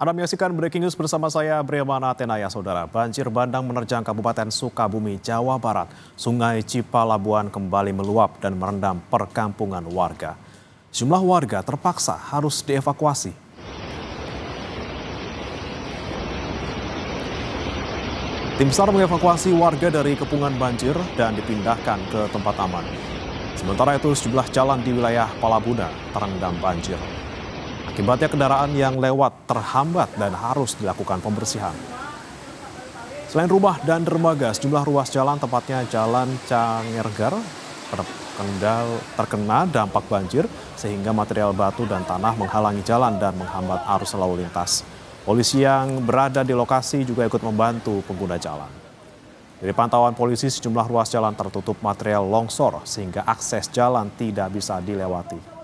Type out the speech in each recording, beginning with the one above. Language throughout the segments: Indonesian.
Anda menyaksikan Breaking News bersama saya, Bremana Tenaya, Saudara. Banjir bandang menerjang Kabupaten Sukabumi, Jawa Barat. Sungai Cipalabuan kembali meluap dan merendam perkampungan warga. Sejumlah warga terpaksa harus dievakuasi. Tim SAR mengevakuasi warga dari kepungan banjir dan dipindahkan ke tempat aman. Sementara itu, sejumlah jalan di wilayah Palabuna terendam banjir. Akibatnya kendaraan yang lewat terhambat dan harus dilakukan pembersihan. Selain rumah dan dermaga, sejumlah ruas jalan, tepatnya Jalan Cangergar, terkena dampak banjir sehingga material batu dan tanah menghalangi jalan dan menghambat arus lalu lintas. Polisi yang berada di lokasi juga ikut membantu pengguna jalan. Dari pantauan polisi, sejumlah ruas jalan tertutup material longsor sehingga akses jalan tidak bisa dilewati.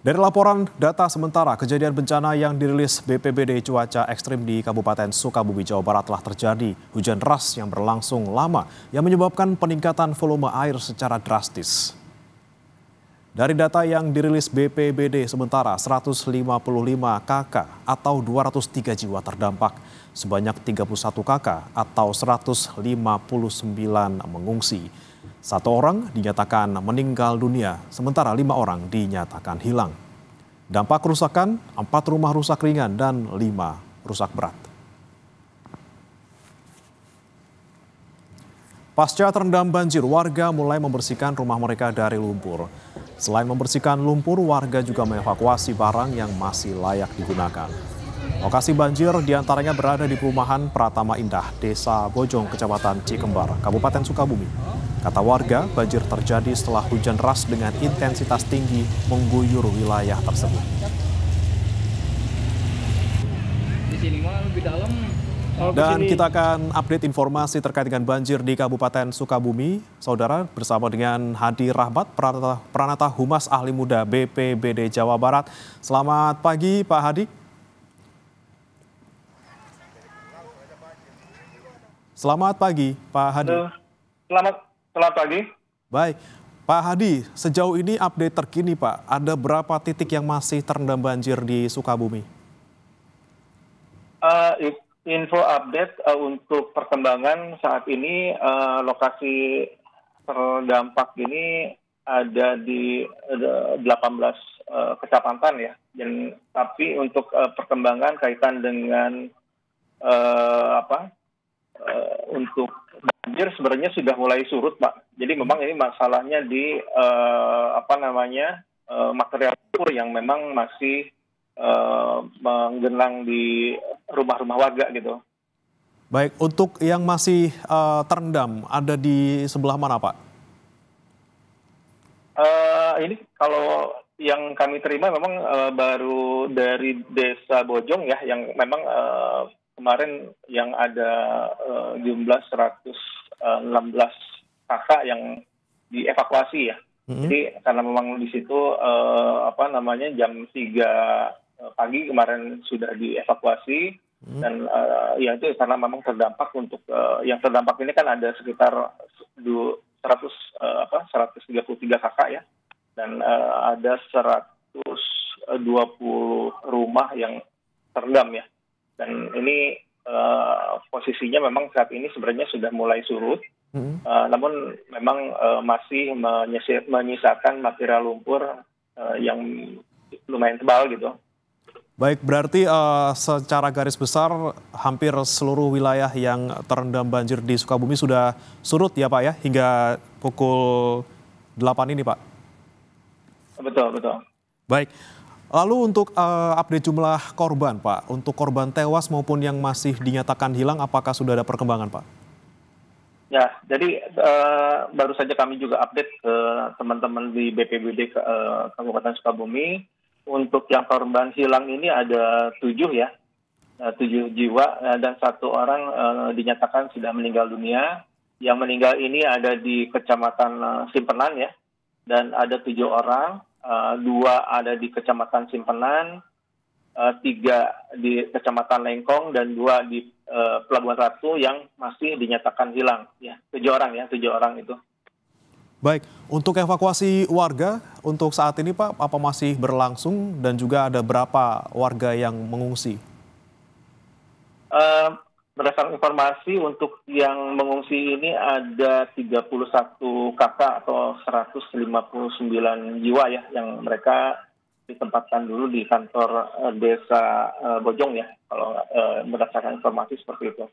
Dari laporan data sementara, kejadian bencana yang dirilis BPBD Cuaca Ekstrim di Kabupaten Sukabumi, Jawa Barat telah terjadi hujan deras yang berlangsung lama yang menyebabkan peningkatan volume air secara drastis. Dari data yang dirilis BPBD sementara, 155 kakak atau 203 jiwa terdampak, sebanyak 31 kakak atau 159 mengungsi. 1 orang dinyatakan meninggal dunia, sementara 5 orang dinyatakan hilang. Dampak kerusakan, 4 rumah rusak ringan dan 5 rusak berat. Pasca terendam banjir, warga mulai membersihkan rumah mereka dari lumpur. Selain membersihkan lumpur, warga juga mengevakuasi barang yang masih layak digunakan. Lokasi banjir diantaranya berada di perumahan Pratama Indah, Desa Bojong, Kecamatan Cikembar, Kabupaten Sukabumi. Kata warga, banjir terjadi setelah hujan deras dengan intensitas tinggi mengguyur wilayah tersebut. Di sini mah lebih dalam. Dan kita akan update informasi terkait dengan banjir di Kabupaten Sukabumi. Saudara, bersama dengan Hadi Rahmat, Pranata Humas Ahli Muda BPBD Jawa Barat. Selamat pagi, Pak Hadi. Selamat pagi, Pak Hadi. Selamat pagi. Baik, Pak Hadi, sejauh ini update terkini, Pak. Ada berapa titik yang masih terendam banjir di Sukabumi? Info update untuk perkembangan saat ini, lokasi terdampak ini ada di 18 kecamatan ya. Dan tapi untuk perkembangan kaitan dengan untuk banjir sebenarnya sudah mulai surut, Pak. Jadi memang ini masalahnya di material lumpur yang memang masih menggenang di rumah-rumah warga gitu. Baik, untuk yang masih terendam ada di sebelah mana, Pak? Ini kalau yang kami terima memang baru dari Desa Bojong ya, yang memang kemarin yang ada jumlah 116 kakak yang dievakuasi ya. Jadi karena memang di situ jam 3 pagi kemarin sudah dievakuasi dan ya itu karena memang terdampak untuk yang terdampak ini kan ada sekitar 133 kakak ya, dan ada 120 rumah yang terendam ya. Dan ini posisinya memang saat ini sebenarnya sudah mulai surut, namun memang masih menyisakan material lumpur yang lumayan tebal gitu. Baik, berarti secara garis besar hampir seluruh wilayah yang terendam banjir di Sukabumi sudah surut ya, Pak ya, hingga pukul 8 ini, Pak? Betul, betul. Baik. Lalu untuk update jumlah korban, Pak, untuk korban tewas maupun yang masih dinyatakan hilang, apakah sudah ada perkembangan, Pak? Ya, jadi baru saja kami juga update ke teman-teman di BPBD Kabupaten Sukabumi. Untuk yang korban hilang ini ada 7 ya, 7 jiwa dan 1 orang dinyatakan sudah meninggal dunia. Yang meninggal ini ada di Kecamatan Simpenan ya, dan ada 7 orang. 2 ada di Kecamatan Simpenan, 3 di Kecamatan Lengkong, dan 2 di Pelabuhan Ratu yang masih dinyatakan hilang. Ya, 7 orang itu. Baik, untuk evakuasi warga untuk saat ini Pak, apa masih berlangsung dan juga ada berapa warga yang mengungsi? Eh, Berdasarkan informasi untuk yang mengungsi ini ada 31 kakak atau 159 jiwa ya yang mereka ditempatkan dulu di kantor desa Bojong ya kalau berdasarkan informasi seperti itu.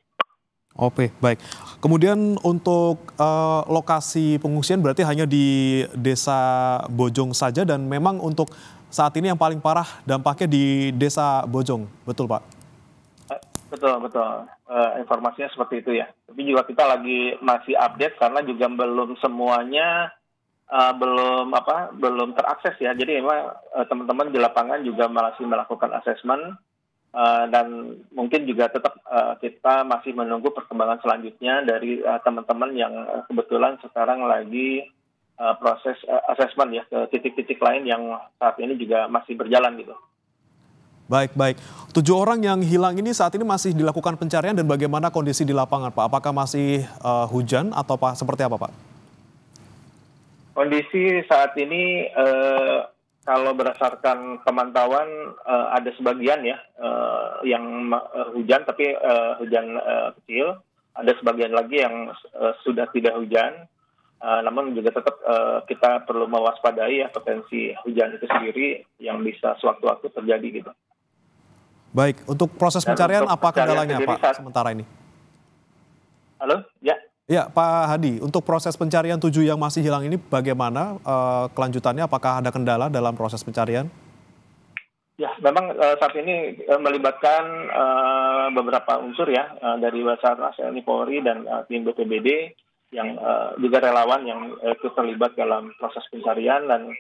Oke, baik. Kemudian untuk lokasi pengungsian berarti hanya di Desa Bojong saja dan memang untuk saat ini yang paling parah dampaknya di Desa Bojong, betul Pak? Betul, betul. Informasinya seperti itu ya. Tapi juga kita lagi masih update karena juga belum semuanya belum terakses ya. Jadi memang teman-teman di lapangan juga masih melakukan asesmen dan mungkin juga tetap kita masih menunggu perkembangan selanjutnya dari teman-teman yang kebetulan sekarang lagi proses asesmen ya ke titik-titik lain yang saat ini juga masih berjalan gitu. Baik, baik. 7 orang yang hilang ini saat ini masih dilakukan pencarian dan bagaimana kondisi di lapangan Pak? Apakah masih hujan atau seperti apa Pak? Kondisi saat ini kalau berdasarkan pemantauan ada sebagian ya yang hujan tapi hujan kecil, ada sebagian lagi yang sudah tidak hujan. Namun juga tetap kita perlu mewaspadai ya potensi hujan itu sendiri yang bisa sewaktu-waktu terjadi gitu. Baik, untuk proses Dan pencarian untuk apa pencarian kendalanya sendiri Pak sementara ini? Halo, ya. Ya, Pak Hadi, untuk proses pencarian 7 yang masih hilang ini bagaimana kelanjutannya? Apakah ada kendala dalam proses pencarian? Ya, memang saat ini melibatkan beberapa unsur ya dari Basarnas, TNI Polri dan tim BPBD yang juga relawan yang ikut terlibat dalam proses pencarian dan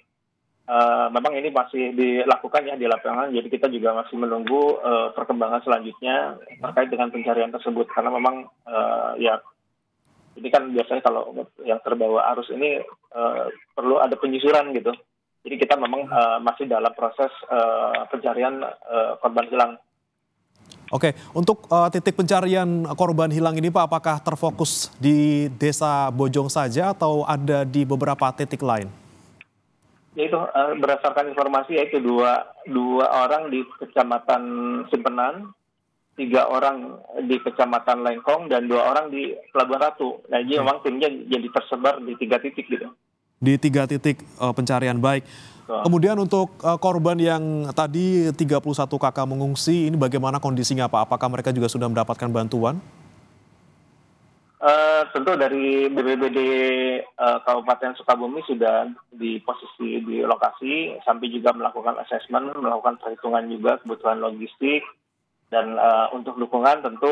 memang ini masih dilakukan ya di lapangan. Jadi kita juga masih menunggu perkembangan selanjutnya terkait dengan pencarian tersebut karena memang ya ini kan biasanya kalau yang terbawa arus ini perlu ada penyusuran gitu. Jadi kita memang masih dalam proses pencarian korban hilang. Oke, untuk titik pencarian korban hilang ini Pak, apakah terfokus di Desa Bojong saja atau ada di beberapa titik lain? Yaitu berdasarkan informasi yaitu dua orang di Kecamatan Simpenan, 3 orang di Kecamatan Lengkong dan 2 orang di Pelabuhan Ratu. Nah, jadi memang timnya jadi tersebar di 3 titik gitu. Di 3 titik pencarian, baik. Kemudian untuk korban yang tadi 31 kakak mengungsi, ini bagaimana kondisinya Pak? Apakah mereka juga sudah mendapatkan bantuan? Tentu dari BPBD Kabupaten Sukabumi sudah di posisi di lokasi, sampai juga melakukan asesmen, melakukan perhitungan juga kebutuhan logistik, dan untuk dukungan tentu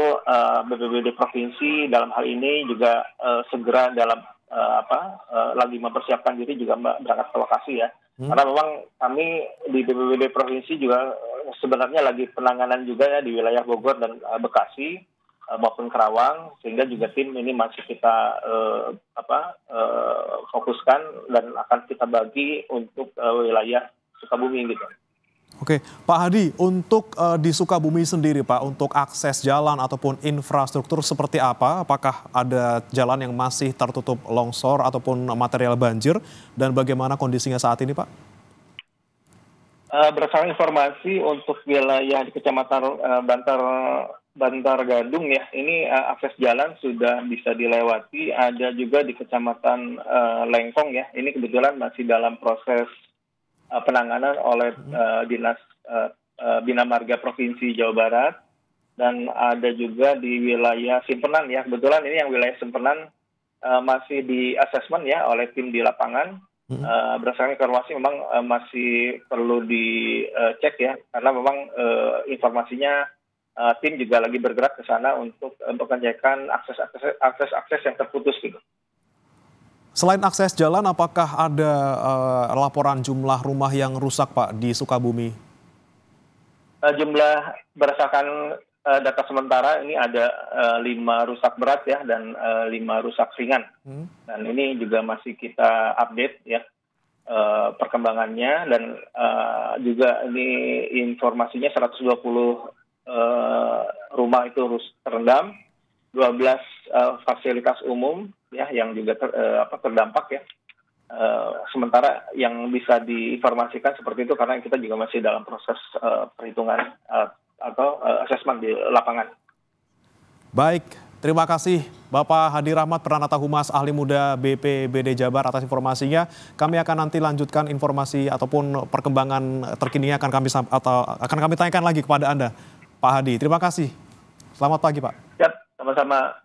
BPBD Provinsi dalam hal ini juga segera dalam lagi mempersiapkan diri juga berangkat ke lokasi ya. Karena memang kami di BPBD Provinsi juga sebenarnya lagi penanganan juga ya di wilayah Bogor dan Bekasi maupun Karawang, sehingga juga tim ini masih kita fokuskan dan akan kita bagi untuk wilayah Sukabumi gitu. Oke, Pak Hadi, untuk di Sukabumi sendiri Pak, untuk akses jalan ataupun infrastruktur seperti apa? Apakah ada jalan yang masih tertutup longsor ataupun material banjir? Dan bagaimana kondisinya saat ini Pak? Berdasarkan informasi untuk wilayah di Kecamatan Bantar Gadung ya, ini akses jalan sudah bisa dilewati. Ada juga di Kecamatan Lengkong ya, ini kebetulan masih dalam proses penanganan oleh Dinas Bina Marga Provinsi Jawa Barat. Dan ada juga di wilayah Simpenan ya, kebetulan ini yang wilayah Simpenan masih di asesmen ya oleh tim di lapangan. Berdasarkan informasi memang masih perlu dicek ya, karena memang informasinya tim juga lagi bergerak ke sana untuk pengecekan akses yang terputus gitu. Selain akses jalan, apakah ada laporan jumlah rumah yang rusak Pak di Sukabumi? Jumlah berdasarkan data sementara ini ada 5 rusak berat ya dan 5 rusak ringan. Dan ini juga masih kita update ya perkembangannya, dan juga ini informasinya 120 rumah itu terendam, 12 fasilitas umum ya yang juga terdampak ya. sementara yang bisa diinformasikan seperti itu karena kita juga masih dalam proses perhitungan atau asesmen di lapangan. Baik, terima kasih Bapak Hadi Rahmat, Pranata Humas Ahli Muda BPBD Jabar atas informasinya. Kami akan nanti lanjutkan informasi ataupun perkembangan terkini akan kami tanyakan lagi kepada Anda, Pak Hadi. Terima kasih. Selamat pagi, Pak. Siap, sama-sama.